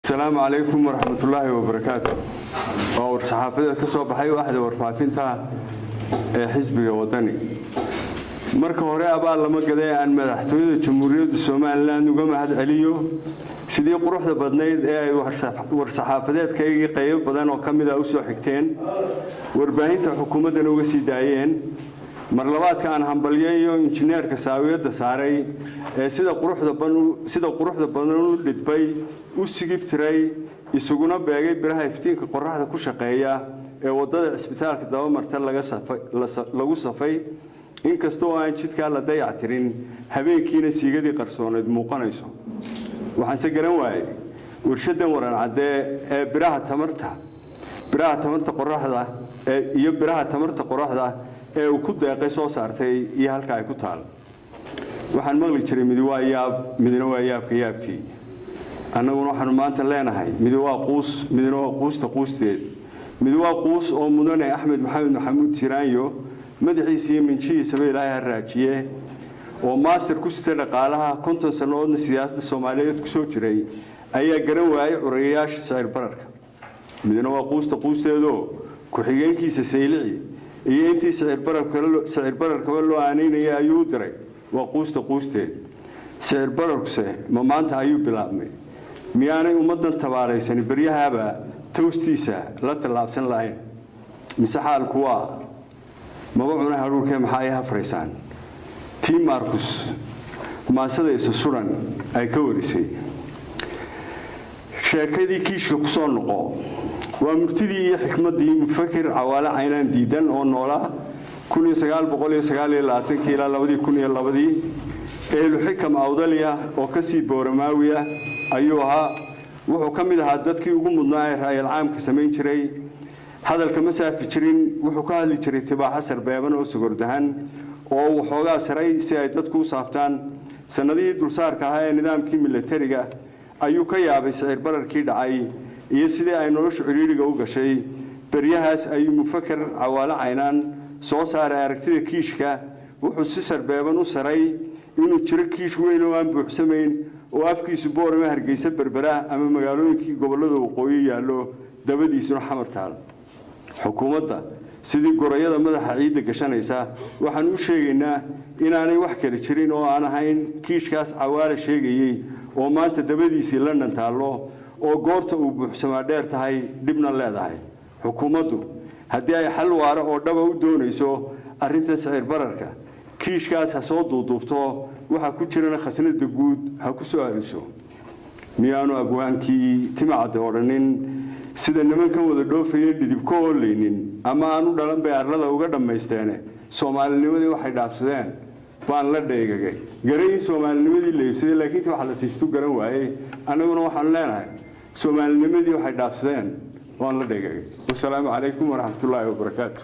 السلام عليكم ورحمة الله وبركاته. ورصحافة كسب حي واحد ورفاقينها حزب وطني. مركب هراء أبى لما قضي عن مدحتوية الجمهورية الصومالية وقام هذا عليو سيدي قروح بدنيد ورصحافات كي قيب بدن وكمل أوسع حكتين وربعين الحكومة دنوع سيدايين مرلوات كان همبليو إنجنير كساوية دساري سيدا قروح دبنو لدبي وسجيب تري يسوقنا باقي برها يفتين كقراح دكوش قيا وضد الإسبيتال كدوا مرتل لجو صفي إن كستوا عن شيء كلا ضيع ترين هبين كينا سيجدي قرصون موقنيسو وحنسجرن واي ورشدن ورن عداء برها تمرت قراح ده يبرها تمرت قراح ده وكل دقيقة سو صارتي يهالكاي كتال waxaan maqli jiray midna waa yaabkii annaguna waxaan maanta leenahay midna waa quusteed midna waa quus oo mudane Axmed Maxamuud Tiraanyo madaxiisa minjiisa Ilaahay raajiye oo master ku sitay dhaqaalaha 50 sano oo siyaasadda Soomaaliyeed ku soo jiray ayaa garan waayay curiyaasha sicir bararka midna waa quusteedo ku xigeenkiisa Saylici iyo intii sicir bararka loo aaneynay ayuu diray وقوسته سعر بركسه ما مانت أيوب بلامي مياني ومدن تباريسني بريها با توستيسه لا تلابسن لاين مساحة القوى ما بعنا هرول كم حياة فريسان تيم ماركوس ما سديس السوران أي كوريسي شاكدي كيش كقصان نقا ومرتدي حكمة دي مفكر عوالة عينان ديدن أو نولا كوني سجال بقولي سجال لا تكيلا لودي كوني لودي الحكم أوضلية وكسي بورماوية أيها وحكم إذا هدتك يقوم النائر هاي العام كسمين شري هذا الكمسة في شرين وحكاه اللي شري تبع حسر بيبان وسجر دهن أو حاجة سري سيادتكو صافتان سندي درسار كهاي نظام كيميل ترجع أيو كيا بسعر برر كيد عاي يسدي أي نورش عريري جوجا شيء بريهاس أي مفكر عوالة عينان soo saaray aragtida kiishka wuxuu si sarbeeban u saray inuu jiro kiish weyn oo aan buuxsamayn oo afkiisu boorama hargeysa berbera ama magaalooyinkii gobolada waqooyi yaalo dabadiisuna xamar taal xukuumadda sidii gorayada madaxa ciidda gashanaysa waxaan u sheegaynaa inaanay wax kale jirin oo aan ahayn kiishkaas cawaale sheegayay oo maanta dabadiisii London taalo oo goorta uu buuxsamaa dheer tahay dibna leedahay xukuumaddu haddii ay xal waara oo dhaba u doonayso arrinta sicir bararka kiishkaas ha soo duubto waxa ku jirana khasnada guud ha ku soo ariso miyaanu abwaankii timacada oranin sida nimankan wada dhoofayeen didibko oleynin ama aanu dhalan bay arlada uga dhameysteen Soomaalinimadii waxay dhaafsadeen baan la dheegagay gareyn Soomaalinimadii leebsaday laakiin waxa la siisto garan waayay anaguna waxaan leenahay Soomaalinimadii waxay dhaafsadeen وأنا لديك. والسلام عليكم ورحمة الله وبركاته.